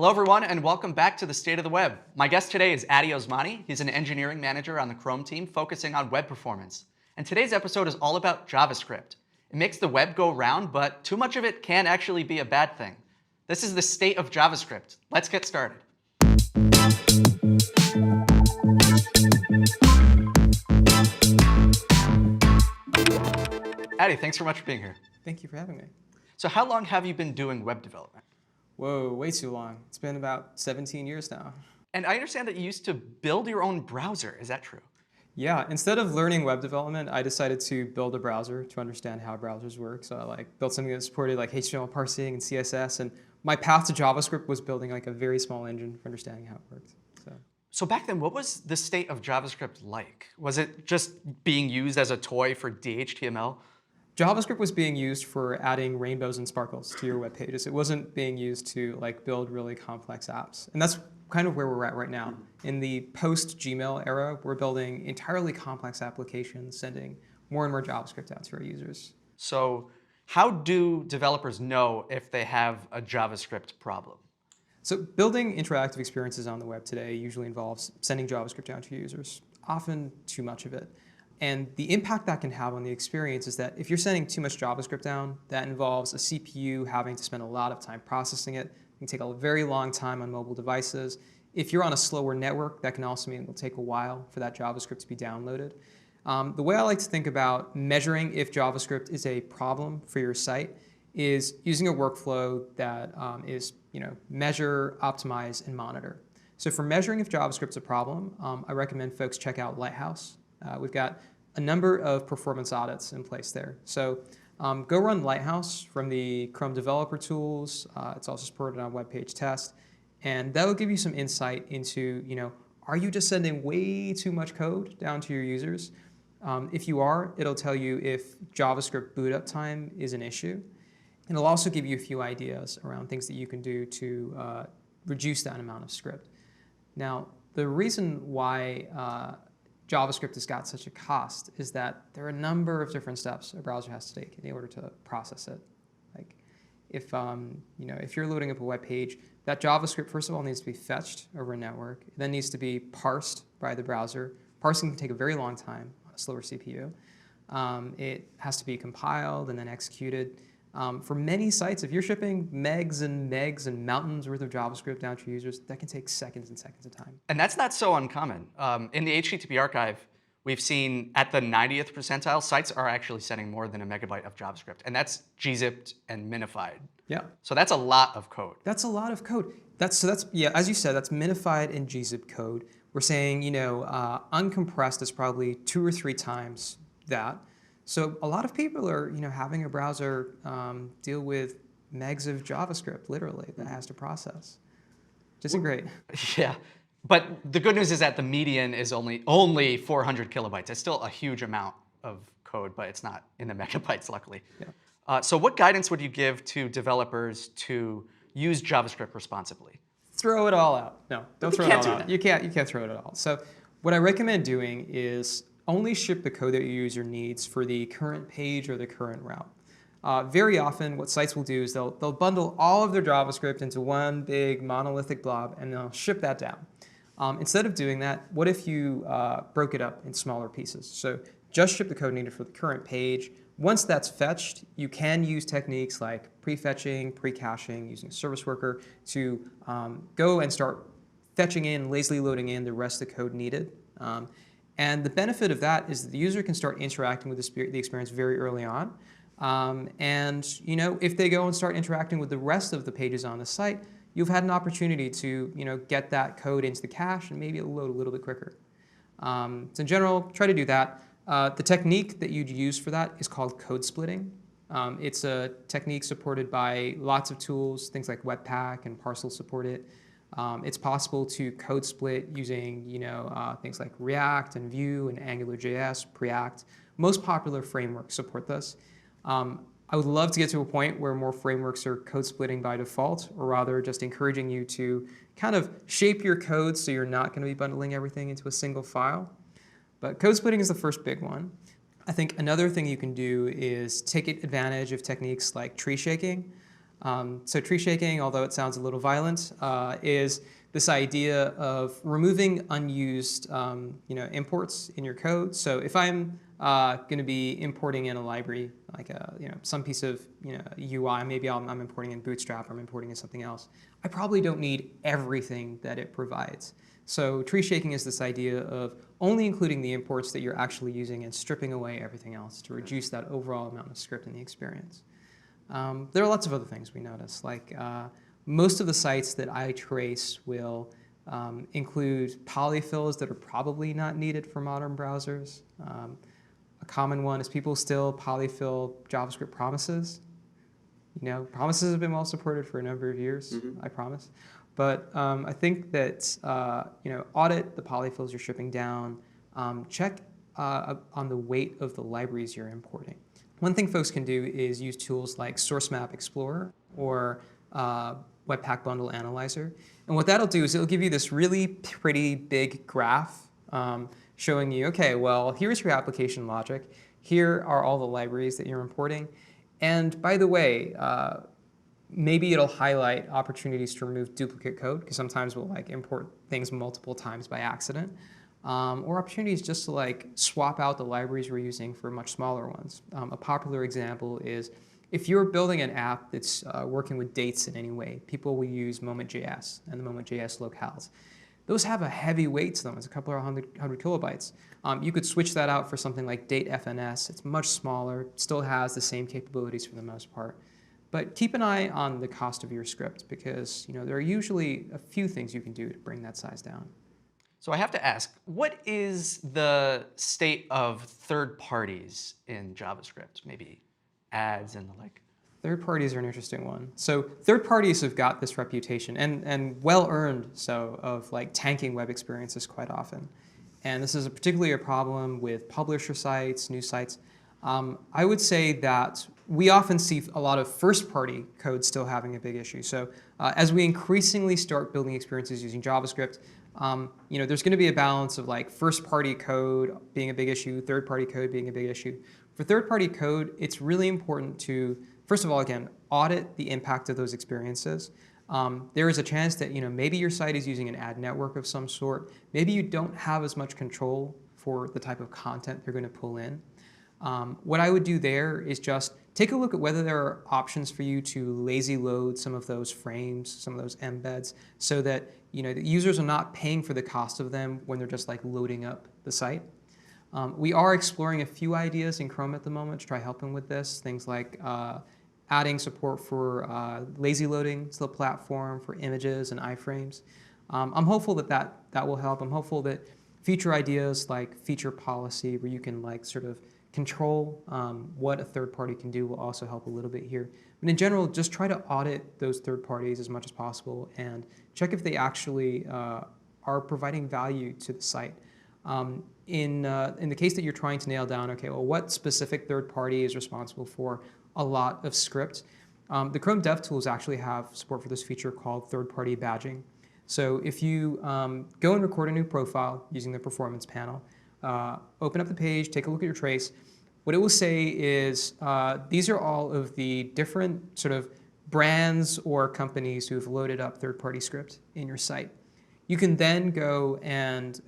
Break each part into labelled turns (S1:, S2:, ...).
S1: Hello everyone and welcome back to the State of the Web. My guest today is Addy Osmani. He's an engineering manager on the Chrome team focusing on web performance. And today's episode is all about JavaScript. It makes the web go round, but too much of it can actually be a bad thing. This is the state of JavaScript. Let's get started. Addy, thanks so much for being here.
S2: Thank you for having me.
S1: So how long have you been doing web development?
S2: Whoa, way too long. It's been about 17 years now.
S1: And I understand that you used to build your own browser. Is that true?
S2: Yeah, instead of learning web development, I decided to build a browser to understand how browsers work. So I built something that supported HTML parsing and CSS, and my path to JavaScript was building a very small engine for understanding how it worked.
S1: So back then, what was the state of JavaScript like? Was it just being used as a toy for DHTML?
S2: JavaScript was being used for adding rainbows and sparkles to your web pages. It wasn't being used to build really complex apps. And that's kind of where we're at right now. In the post-Gmail era, we're building entirely complex applications, sending more and more JavaScript out to our users.
S1: So how do developers know if they have a JavaScript problem?
S2: So building interactive experiences on the web today usually involves sending JavaScript down to users, often too much of it. And the impact that can have on the experience is that if you're sending too much JavaScript down, that involves a CPU having to spend a lot of time processing it. It can take a very long time on mobile devices. If you're on a slower network, that can also mean it will take a while for that JavaScript to be downloaded. The way I like to think about measuring if JavaScript is a problem for your site is using a workflow that is measure, optimize, and monitor. So for measuring if JavaScript's a problem, I recommend folks check out Lighthouse. We've got a number of performance audits in place there. So go run Lighthouse from the Chrome developer tools. It's also supported on web page test. And that'll give you some insight into, are you just sending way too much code down to your users? If you are, it'll tell you if JavaScript boot up time is an issue. And it'll also give you a few ideas around things that you can do to reduce that amount of script. Now, the reason why JavaScript has got such a cost is that there are a number of different steps a browser has to take in order to process it. If you're loading up a web page, that JavaScript first of all needs to be fetched over a network. It then needs to be parsed by the browser. Parsing can take a very long time on a slower CPU. It has to be compiled and then executed. For many sites, if you're shipping megs and mountains worth of JavaScript down to your users, that can take seconds and seconds of time.
S1: And that's not so uncommon. In the HTTP archive, we've seen at the 90th percentile, sites are actually sending more than a megabyte of JavaScript. And that's gzipped and minified.
S2: Yeah.
S1: So that's a lot of code.
S2: That's a lot of code. That's as you said, that's minified and gzip code. We're saying, uncompressed is probably 2 or 3 times that. So a lot of people are, having a browser deal with megs of JavaScript, literally, that has to process. Which isn't great.
S1: Yeah, but the good news is that the median is only 400 kilobytes. It's still a huge amount of code, but it's not in the megabytes, luckily. Yeah. So what guidance would you give to developers to use JavaScript responsibly?
S2: Throw it all out. No, don't throw it all out.
S1: That.
S2: You can't throw it at all. So what I recommend doing is only ship the code that your user needs for the current page or the current route. Very often, what sites will do is they'll bundle all of their JavaScript into one big monolithic blob, and they'll ship that down. Instead of doing that, what if you broke it up in smaller pieces? So just ship the code needed for the current page. Once that's fetched, you can use techniques like prefetching, pre-caching, using a service worker to go and start fetching in, lazily loading in the rest of the code needed. And the benefit of that is that the user can start interacting with the experience very early on. If they go and start interacting with the rest of the pages on the site, you've had an opportunity to get that code into the cache and maybe it'll load a little bit quicker. So in general, try to do that. The technique that you'd use for that is called code splitting. It's a technique supported by lots of tools, things like Webpack and Parcel support it. It's possible to code split using things like React and Vue and AngularJS, Preact. Most popular frameworks support this. I would love to get to a point where more frameworks are code splitting by default, or rather just encouraging you to kind of shape your code so you're not going to be bundling everything into a single file. But code splitting is the first big one. I think another thing you can do is take advantage of techniques like tree shaking. So tree shaking, although it sounds a little violent, is this idea of removing unused imports in your code. So if I'm going to be importing in a library, like some piece of UI, maybe I'm importing in Bootstrap, or I'm importing in something else, I probably don't need everything that it provides. So tree shaking is this idea of only including the imports that you're actually using and stripping away everything else to reduce that overall amount of script in the experience. There are lots of other things we notice, like most of the sites that I trace will include polyfills that are probably not needed for modern browsers. A common one is people still polyfill JavaScript promises. Promises have been well supported for a number of years, I promise. But I think that Audit the polyfills you're shipping down. Check on the weight of the libraries you're importing. One thing folks can do is use tools like Source Map Explorer or Webpack Bundle Analyzer. And what that'll do is it'll give you this really pretty big graph showing you, okay, well, here's your application logic. Here are all the libraries that you're importing. And by the way, maybe it'll highlight opportunities to remove duplicate code, because sometimes we'll import things multiple times by accident. Or opportunities just to swap out the libraries we're using for much smaller ones. A popular example is if you're building an app that's working with dates in any way, people will use Moment.js and the Moment.js locales. Those have a heavy weight to them. It's a couple of hundred kilobytes. You could switch that out for something like date.fns. It's much smaller, still has the same capabilities for the most part. But keep an eye on the cost of your script, because there are usually a few things you can do to bring that size down.
S1: So I have to ask, what is the state of third parties in JavaScript? Maybe ads and the like?
S2: Third parties are an interesting one. So third parties have got this reputation, and well-earned so, of tanking web experiences quite often. And this is particularly a problem with publisher sites, news sites. I would say that we often see a lot of first-party code still having a big issue. So as we increasingly start building experiences using JavaScript, there's going to be a balance of first-party code being a big issue, third-party code being a big issue. For third-party code, it's really important to, first of all, again, audit the impact of those experiences. There is a chance that maybe your site is using an ad network of some sort. Maybe you don't have as much control for the type of content they're going to pull in. What I would do there is just take a look at whether there are options for you to lazy load some of those frames, some of those embeds, so that the users are not paying for the cost of them when they're just loading up the site. We are exploring a few ideas in Chrome at the moment to try helping with this. Things like adding support for lazy loading to the platform for images and iframes. I'm hopeful that will help. I'm hopeful that future ideas like feature policy, where you can sort of control what a third party can do, will also help a little bit here. But in general, just try to audit those third parties as much as possible and check if they actually are providing value to the site. In the case that you're trying to nail down, okay, well, what specific third party is responsible for a lot of script? The Chrome DevTools actually have support for this feature called ThirdParty Badging. So if you go and record a new profile using the performance panel, open up the page, take a look at your trace, what it will say is these are all of the different sort of brands or companies who have loaded up third-party script in your site. You can then go and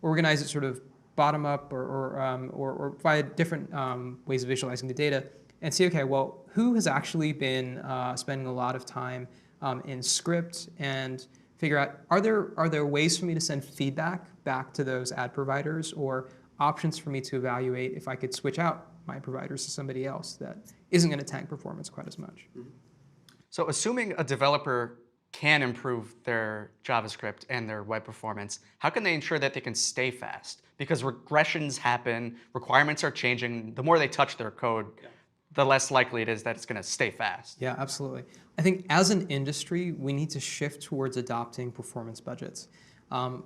S2: organize it sort of bottom up or via different ways of visualizing the data and see, okay, well, who has actually been spending a lot of time in script, and figure out, are there ways for me to send feedback back to those ad providers, or options for me to evaluate if I could switch out my providers to somebody else that isn't going to tank performance quite as much.
S1: So assuming a developer can improve their JavaScript and their web performance, how can they ensure that they can stay fast? Because regressions happen, requirements are changing. The more they touch their code, the less likely it is that it's going to stay fast.
S2: Yeah, absolutely. I think as an industry, we need to shift towards adopting performance budgets.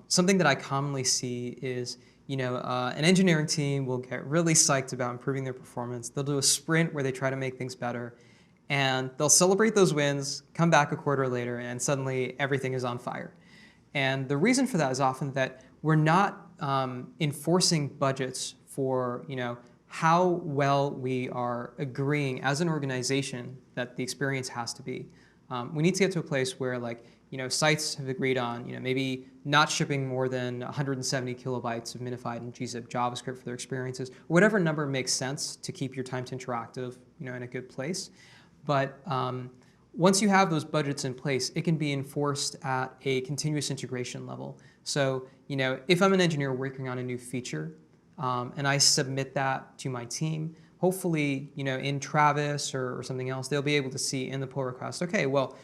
S2: Something that I commonly see is, an engineering team will get really psyched about improving their performance. They'll do a sprint where they try to make things better, and they'll celebrate those wins, come back a quarter later, and suddenly everything is on fire. And the reason for that is often that we're not enforcing budgets for, how well we are agreeing as an organization that the experience has to be. We need to get to a place where, like, sites have agreed on, maybe not shipping more than 170 kilobytes of minified and gzip JavaScript for their experiences, or whatever number makes sense to keep your time to interactive, in a good place. But once you have those budgets in place, it can be enforced at a continuous integration level. So, if I'm an engineer working on a new feature, and I submit that to my team, hopefully, in Travis or something else, they'll be able to see in the pull request, okay, well,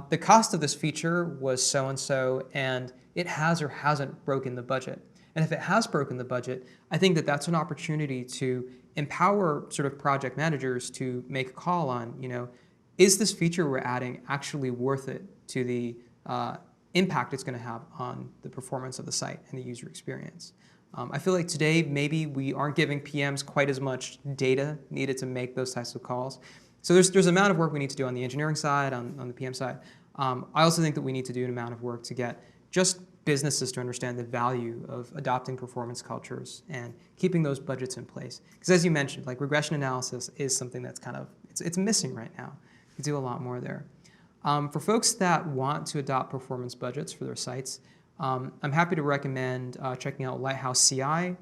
S2: the cost of this feature was so-and-so, and it has or hasn't broken the budget. And if it has broken the budget, I think that that's an opportunity to empower sort of project managers to make a call on, is this feature we're adding actually worth it to the impact it's going to have on the performance of the site and the user experience. I feel like today maybe we aren't giving PMs quite as much data needed to make those types of calls. So there's an amount of work we need to do on the engineering side, on the PM side. I also think that we need to do an amount of work to get just businesses to understand the value of adopting performance cultures and keeping those budgets in place. Because as you mentioned, like, regression analysis is something that's kind of, it's missing right now. You do a lot more there. For folks that want to adopt performance budgets for their sites, I'm happy to recommend checking out Lighthouse CI.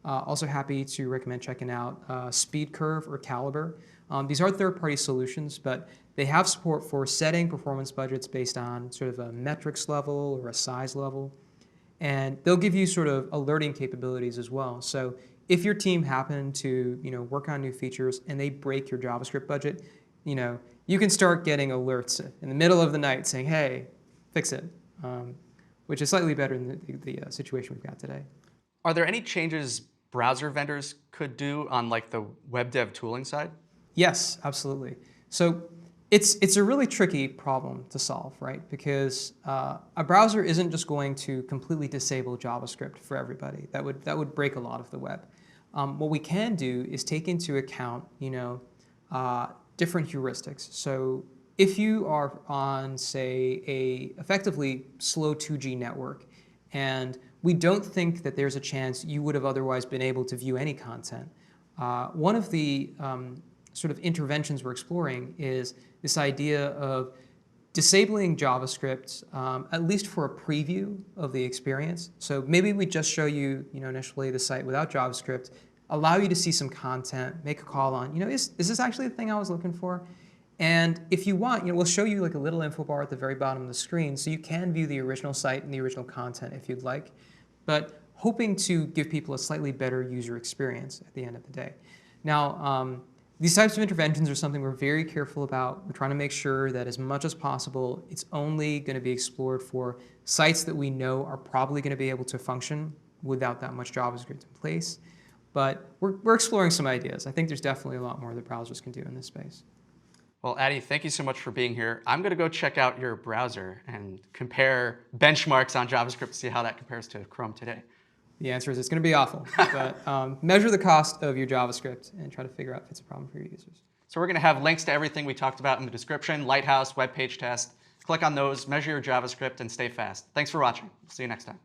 S2: Also happy to recommend checking out Speed Curve or Caliber. These are third-party solutions, but they have support for setting performance budgets based on sort of a metrics level or a size level. And they'll give you sort of alerting capabilities as well. So if your team happened to work on new features and they break your JavaScript budget, you can start getting alerts in the middle of the night saying, hey, fix it. Which is slightly better than the situation we've got today.
S1: Are there any changes browser vendors could do on, like, the web dev tooling side?
S2: Yes, absolutely. So it's a really tricky problem to solve, right? Because a browser isn't just going to completely disable JavaScript for everybody. That would break a lot of the web. What we can do is take into account, different heuristics. So if you are on, say, a effectively slow 2G network, and we don't think that there's a chance you would have otherwise been able to view any content, one of the sort of interventions we're exploring is this idea of disabling JavaScript, at least for a preview of the experience. So maybe we just show you, initially the site without JavaScript, allow you to see some content, make a call on, is this actually the thing I was looking for? And if you want, we'll show you like a little info bar at the very bottom of the screen, so you can view the original site and the original content if you'd like, but hoping to give people a slightly better user experience at the end of the day. Now, these types of interventions are something we're very careful about. We're trying to make sure that as much as possible, it's only going to be explored for sites that we know are probably going to be able to function without that much JavaScript in place. But we're exploring some ideas. I think there's definitely a lot more that browsers can do in this space.
S1: Well, Addy, thank you so much for being here. I'm going to go check out your browser and compare benchmarks on JavaScript to see how that compares to Chrome today.
S2: The answer is it's going to be awful. But measure the cost of your JavaScript and try to figure out if it's a problem for your users.
S1: So we're going to have links to everything we talked about in the description: Lighthouse, web page test. Click on those, measure your JavaScript, and stay fast. Thanks for watching. See you next time.